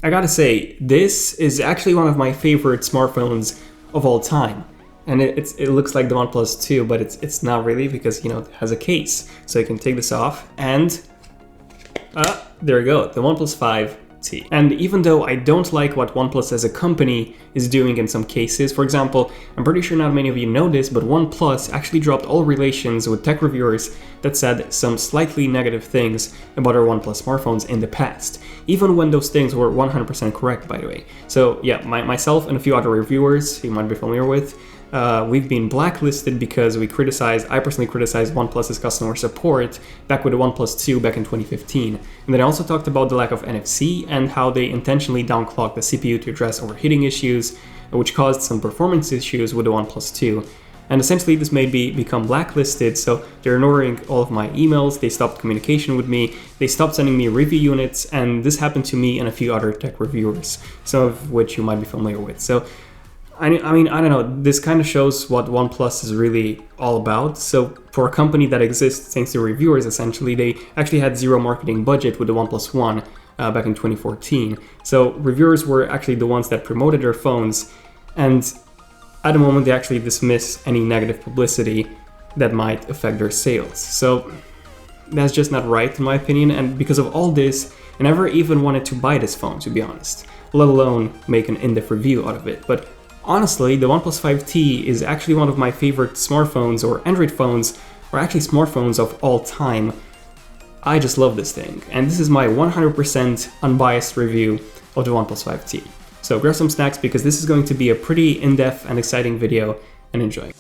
I gotta say, this is actually one of my favorite smartphones of all time. And it looks like the OnePlus 2, but it's not really because, it has a case. So you can take this off and there you go, the OnePlus 5T. And even though I don't like what OnePlus as a company is doing in some cases, for example, I'm pretty sure not many of you know this, but OnePlus actually dropped all relations with tech reviewers that said some slightly negative things about our OnePlus smartphones in the past, even when those things were 100% correct, by the way. So yeah, myself and a few other reviewers you might be familiar with, we've been blacklisted because I personally criticized OnePlus's customer support back with the OnePlus 2 back in 2015. And then I also talked about the lack of NFC and how they intentionally downclocked the CPU to address overheating issues, which caused some performance issues with the OnePlus 2. And essentially this made me become blacklisted, so they're ignoring all of my emails, they stopped communication with me, they stopped sending me review units, and this happened to me and a few other tech reviewers, some of which you might be familiar with. So I mean, I don't know, this kind of shows what OnePlus is really all about. So for a company that exists thanks to reviewers, essentially, they actually had zero marketing budget with the OnePlus 1 back in 2014. So reviewers were actually the ones that promoted their phones, and at the moment they actually dismiss any negative publicity that might affect their sales. So that's just not right in my opinion, and because of all this, I never even wanted to buy this phone, to be honest, let alone make an in-depth review out of it. But honestly, the OnePlus 5T is actually one of my favorite smartphones or Android phones, or actually smartphones of all time. I just love this thing, and this is my 100% unbiased review of the OnePlus 5T. So grab some snacks because this is going to be a pretty in-depth and exciting video, and enjoy.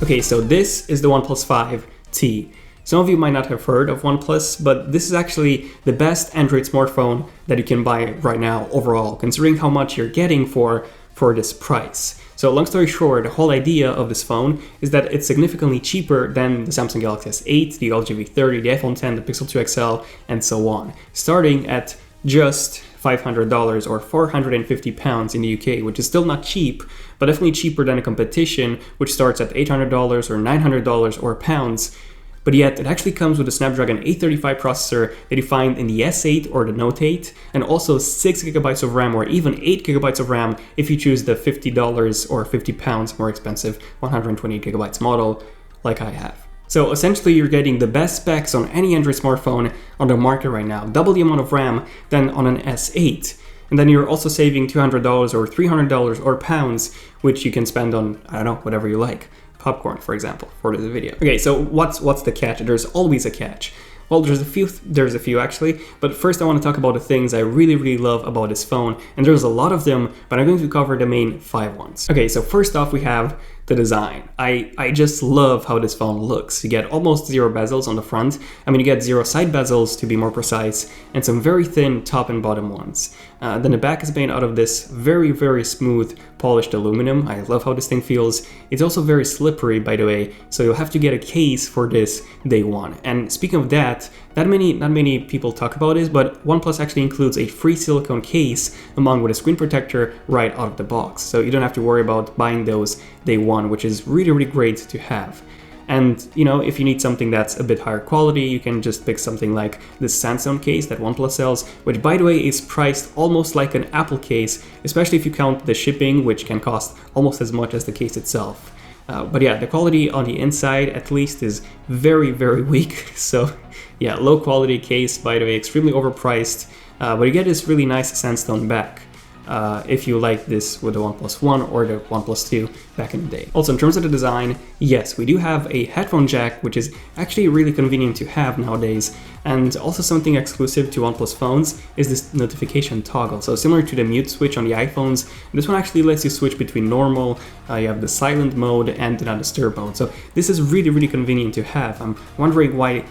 Okay, so this is the OnePlus 5T. Some of you might not have heard of OnePlus, but this is actually the best Android smartphone that you can buy right now overall, considering how much you're getting for this price. So long story short, the whole idea of this phone is that it's significantly cheaper than the Samsung Galaxy S8, the LG V30, the iPhone X, the Pixel 2 XL, and so on, starting at just $500 or 450 pounds in the UK, which is still not cheap, but definitely cheaper than a competition, which starts at $800 or $900 or pounds. But yet it actually comes with a Snapdragon 835 processor that you find in the S8 or the Note 8, and also 6GB of RAM or even 8GB of RAM if you choose the $50 or 50 pounds more expensive 128GB model like I have. So essentially you're getting the best specs on any Android smartphone on the market right now, double the amount of RAM than on an S8. And then you're also saving $200 or $300 or pounds, which you can spend on, I don't know, whatever you like. Popcorn, for example, for this video. Okay, so what's the catch? There's always a catch. Well, there's a few actually, but first I want to talk about the things I really love about this phone, and there's a lot of them, but I'm going to cover the main 5 ones. Okay, so first off we have the design. I just love how this phone looks. You get almost zero bezels on the front. I mean, you get zero side bezels to be more precise, and some very thin top and bottom ones. Then the back is made out of this very smooth polished aluminum. I love how this thing feels. It's also very slippery, by the way, so you'll have to get a case for this day one. And speaking of that, not many people talk about this, but OnePlus actually includes a free silicone case along with a screen protector right out of the box. So you don't have to worry about buying those day one, which is really great to have. And if you need something that's a bit higher quality, you can just pick something like this Sandstone case that OnePlus sells, which by the way is priced almost like an Apple case, especially if you count the shipping, which can cost almost as much as the case itself. But yeah, the quality on the inside at least is very weak. So yeah, low quality case, by the way, extremely overpriced, but you get this really nice Sandstone back. If you like this with the OnePlus 1 or the OnePlus 2 back in the day. Also, in terms of the design, yes, we do have a headphone jack, which is actually really convenient to have nowadays. And also something exclusive to OnePlus phones is this notification toggle. So similar to the mute switch on the iPhones, this one actually lets you switch between normal, you have the silent mode and the not disturb mode. So this is really convenient to have. I'm wondering why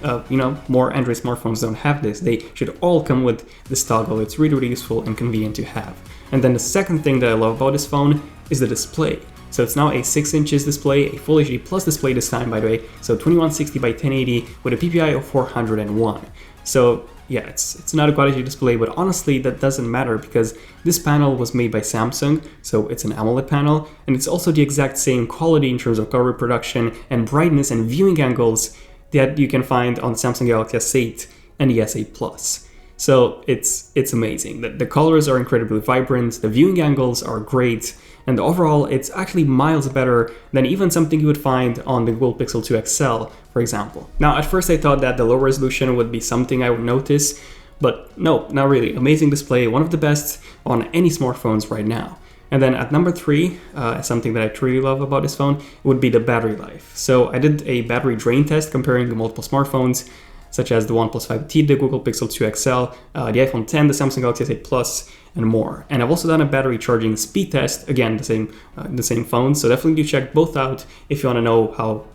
more Android smartphones don't have this. They should all come with this toggle. It's really useful and convenient to have. And then the second thing that I love about this phone is the display. So it's now a 6 inches display, a Full HD Plus display this time, by the way, so 2160 by 1080 with a PPI of 401. So yeah, it's not a quality display, but honestly that doesn't matter because this panel was made by Samsung, so it's an AMOLED panel, and it's also the exact same quality in terms of color reproduction and brightness and viewing angles that you can find on Samsung Galaxy S8 and the SA Plus. So it's amazing. The colors are incredibly vibrant, the viewing angles are great, and overall it's actually miles better than even something you would find on the Google Pixel 2 XL, for example. Now, at first I thought that the low resolution would be something I would notice, but no, not really. Amazing display, one of the best on any smartphones right now. And then at number 3, something that I truly love about this phone would be the battery life. So I did a battery drain test comparing the multiple smartphones, such as the OnePlus 5T, the Google Pixel 2 XL, the iPhone 10, the Samsung Galaxy S8 Plus, and more. And I've also done a battery charging speed test, again, the same phone, so definitely do check both out if you want to know how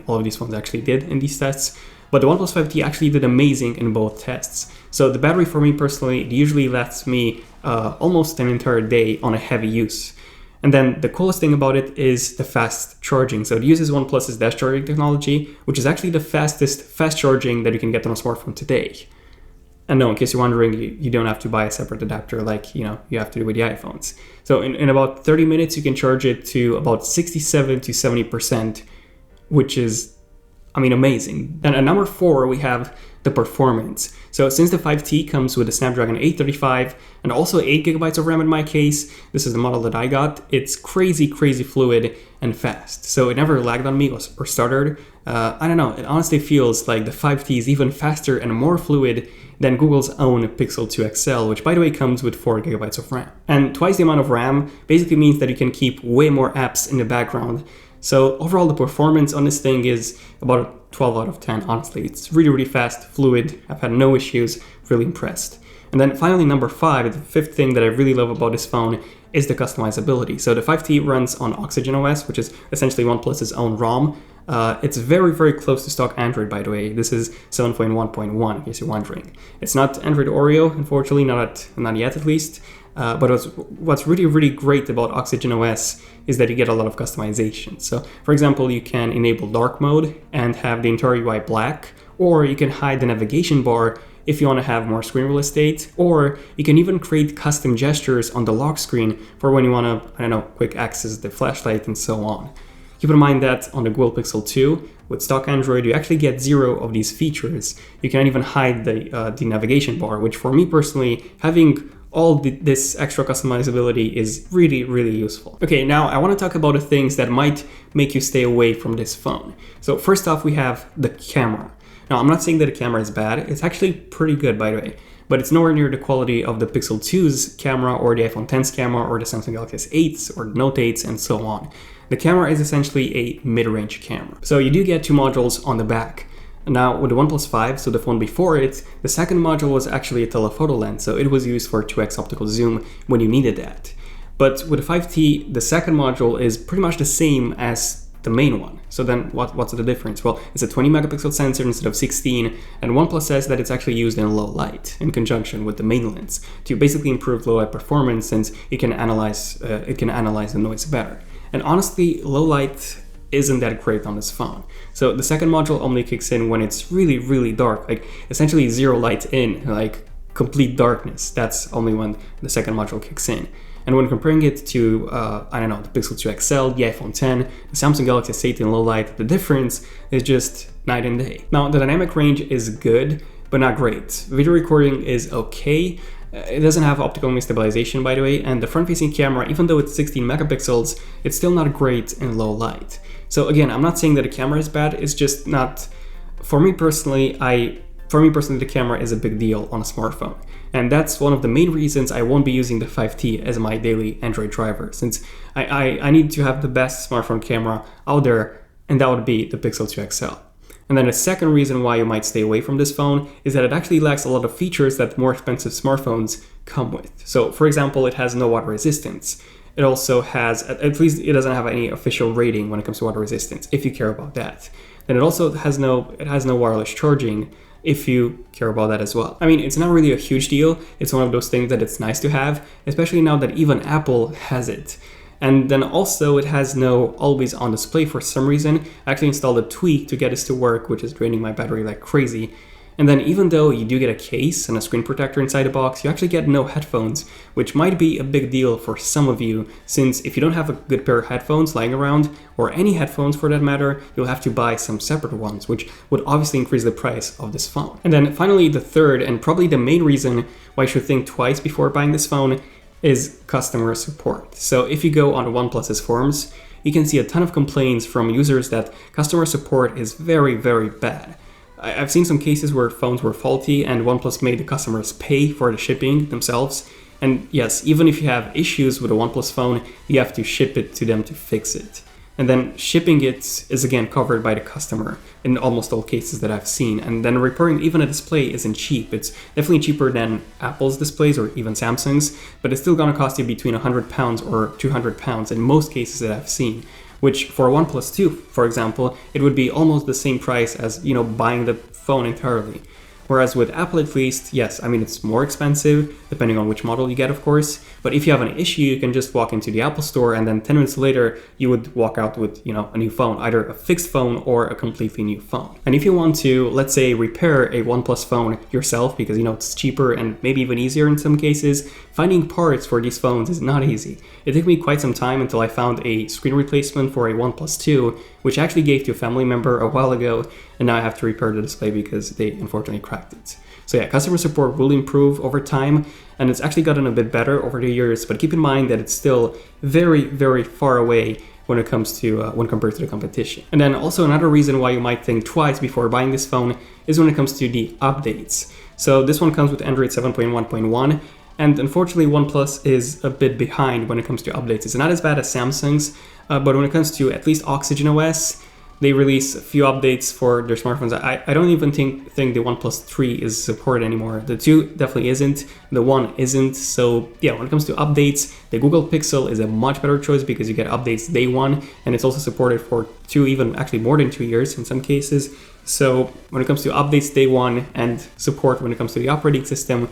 all of these phones actually did in these tests. But the OnePlus 5T actually did amazing in both tests. So the battery for me personally, it usually lasts me almost an entire day on a heavy use. And then the coolest thing about it is the fast charging. So it uses OnePlus's dash charging technology, which is actually the fastest fast charging that you can get on a smartphone today. And no, in case you're wondering, you don't have to buy a separate adapter like you have to do with the iPhones. So in about 30 minutes, you can charge it to about 67 to 70%, which is, amazing. Then at number 4, we have the performance. So since the 5T comes with a Snapdragon 835 and also 8GB of RAM in my case, this is the model that I got, it's crazy fluid and fast. So it never lagged on me or stuttered. I don't know, it honestly feels like the 5T is even faster and more fluid than Google's own Pixel 2 XL, which by the way comes with 4GB of RAM. And twice the amount of RAM basically means that you can keep way more apps in the background. So overall, the performance on this thing is about a 12 out of 10, honestly. It's really fast, fluid. I've had no issues, really impressed. And then finally, number 5, the fifth thing that I really love about this phone is the customizability. So the 5T runs on Oxygen OS, which is essentially OnePlus's own ROM. It's very close to stock Android, by the way. This is 7.1.1, in case you're wondering. It's not Android Oreo, unfortunately, not yet at least. But what's really great about Oxygen OS is that you get a lot of customization. So, for example, you can enable dark mode and have the entire UI black, or you can hide the navigation bar if you want to have more screen real estate, or you can even create custom gestures on the lock screen for when you want to, quick access the flashlight and so on. Keep in mind that on the Google Pixel 2, with stock Android, you actually get 0 of these features. You can't even hide the navigation bar, which for me personally, having all this extra customizability is really useful. Okay, now I want to talk about the things that might make you stay away from this phone. So first off, we have the camera. Now, I'm not saying that the camera is bad. It's actually pretty good, by the way, but it's nowhere near the quality of the Pixel 2's camera or the iPhone 10's camera or the Samsung Galaxy S8's or the Note 8's and so on. The camera is essentially a mid-range camera. So you do get 2 modules on the back. Now, with the OnePlus 5, so the phone before it, the second module was actually a telephoto lens, so it was used for 2x optical zoom when you needed that. But with the 5T, the second module is pretty much the same as the main one. So then what's the difference? Well, it's a 20 megapixel sensor instead of 16, and OnePlus says that it's actually used in low light in conjunction with the main lens to basically improve low light performance, since it can analyze the noise better. And honestly, low light isn't that great on this phone. So the second module only kicks in when it's really dark, like essentially 0 light in, like complete darkness. That's only when the second module kicks in. And when comparing it to, the Pixel 2 XL, the iPhone 10, the Samsung Galaxy S8 in low light, the difference is just night and day. Now, the dynamic range is good, but not great. Video recording is okay. It doesn't have optical image stabilization, by the way, and the front-facing camera, even though it's 16 megapixels, it's still not great in low light. So again, I'm not saying that the camera is bad, it's just not, for me personally, the camera is a big deal on a smartphone. And that's one of the main reasons I won't be using the 5T as my daily Android driver, since I need to have the best smartphone camera out there, and that would be the Pixel 2 XL. And then the second reason why you might stay away from this phone is that it actually lacks a lot of features that more expensive smartphones come with. So for example, it has no water resistance. It also has, at least it doesn't have any official rating when it comes to water resistance, if you care about that. Then it also has no wireless charging, if you care about that as well. I mean, it's not really a huge deal. It's one of those things that it's nice to have, especially now that even Apple has it. And then also it has no always on display for some reason. I actually installed a tweak to get this to work, which is draining my battery like crazy. And then even though you do get a case and a screen protector inside the box, you actually get no headphones, which might be a big deal for some of you, since if you don't have a good pair of headphones lying around, or any headphones for that matter, you'll have to buy some separate ones, which would obviously increase the price of this phone. And then finally, the third and probably the main reason why you should think twice before buying this phone is customer support. So if you go on OnePlus's forums, you can see a ton of complaints from users that customer support is very, very bad. I've seen some cases where phones were faulty and OnePlus made the customers pay for the shipping themselves. And yes, even if you have issues with a OnePlus phone, you have to ship it to them to fix it. And then shipping it is again covered by the customer in almost all cases that I've seen. And then repairing even a display isn't cheap. It's definitely cheaper than Apple's displays or even Samsung's, but it's still gonna cost you between £100 or £200 in most cases that I've seen. Which for a OnePlus 2, for example, it would be almost the same price as, buying the phone entirely. Whereas with Apple at least, yes, I mean, it's more expensive, depending on which model you get, of course. But if you have an issue, you can just walk into the Apple store and then 10 minutes later, you would walk out with, a new phone, either a fixed phone or a completely new phone. And if you want to, let's say, repair a OnePlus phone yourself, because, it's cheaper and maybe even easier in some cases, finding parts for these phones is not easy. It took me quite some time until I found a screen replacement for a OnePlus 2, which I actually gave to a family member a while ago, and now I have to repair the display because they unfortunately cracked it. So yeah, customer support will improve over time, and it's actually gotten a bit better over the years, but keep in mind that it's still very, very far away when it comes to when compared to the competition. And then also another reason why you might think twice before buying this phone is when it comes to the updates. So this one comes with Android 7.1.1, and unfortunately OnePlus is a bit behind when it comes to updates. It's not as bad as Samsung's, but when it comes to at least Oxygen OS, they release a few updates for their smartphones. I don't even think the OnePlus 3 is supported anymore. The 2 definitely isn't, the 1 isn't. So yeah, when it comes to updates, the Google Pixel is a much better choice because you get updates day one, and it's also supported for 2, even actually more than 2 years in some cases. So when it comes to updates day one and support when it comes to the operating system,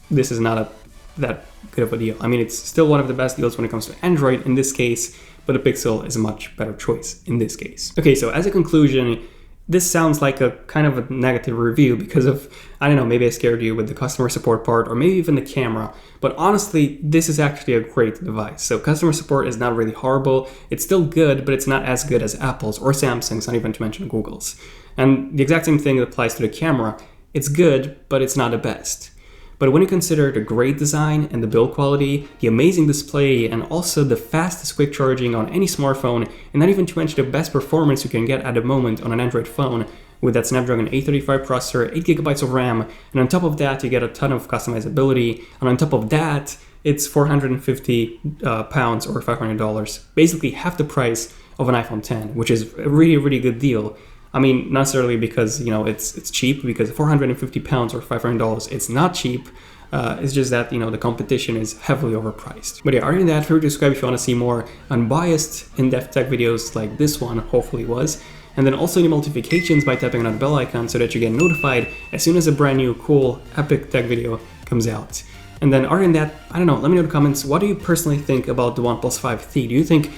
this is not that good of a deal. I mean, it's still one of the best deals when it comes to Android in this case, but the Pixel is a much better choice in this case. Okay, so as a conclusion, this sounds like a kind of a negative review because of, I don't know, maybe I scared you with the customer support part or maybe even the camera, but honestly, this is actually a great device. So customer support is not really horrible. It's still good, but it's not as good as Apple's or Samsung's, not even to mention Google's. And the exact same thing applies to the camera. It's good, but it's not the best. But when you consider the great design and the build quality, the amazing display, and also the fastest quick charging on any smartphone, and not even to mention the best performance you can get at the moment on an Android phone with that Snapdragon 835 processor, 8GB of RAM, and on top of that you get a ton of customizability, and on top of that it's £450 or $500, basically half the price of an iPhone 10, which is a really, really good deal. I mean, not necessarily because, it's cheap, because £450 or $500, it's not cheap. It's just that, the competition is heavily overpriced. But yeah, other than that, feel free to subscribe if you want to see more unbiased, in-depth tech videos like this one, hopefully was. And then also the notifications by tapping on the bell icon so that you get notified as soon as a brand new, cool, epic tech video comes out. And then other than that, I don't know, let me know in the comments, what do you personally think about the OnePlus 5T? Do you think,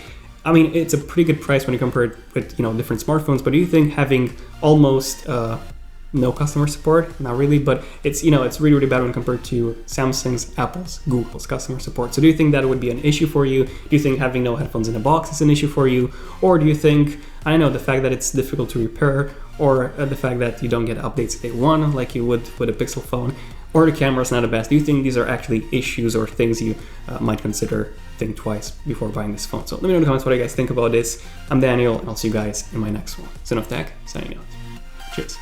I mean, it's a pretty good price when you compare it with, different smartphones, but do you think having almost no customer support? Not really, but it's, it's really, really bad when compared to Samsung's, Apple's, Google's customer support. So do you think that would be an issue for you? Do you think having no headphones in the box is an issue for you? Or do you think, I don't know, the fact that it's difficult to repair, or the fact that you don't get updates day one like you would with a Pixel phone, or the camera's not the best? Do you think these are actually issues or things you might consider think twice before buying this phone? So let me know in the comments what you guys think about this. I'm Daniel, and I'll see you guys in my next one. Son of Tech, signing out. Cheers.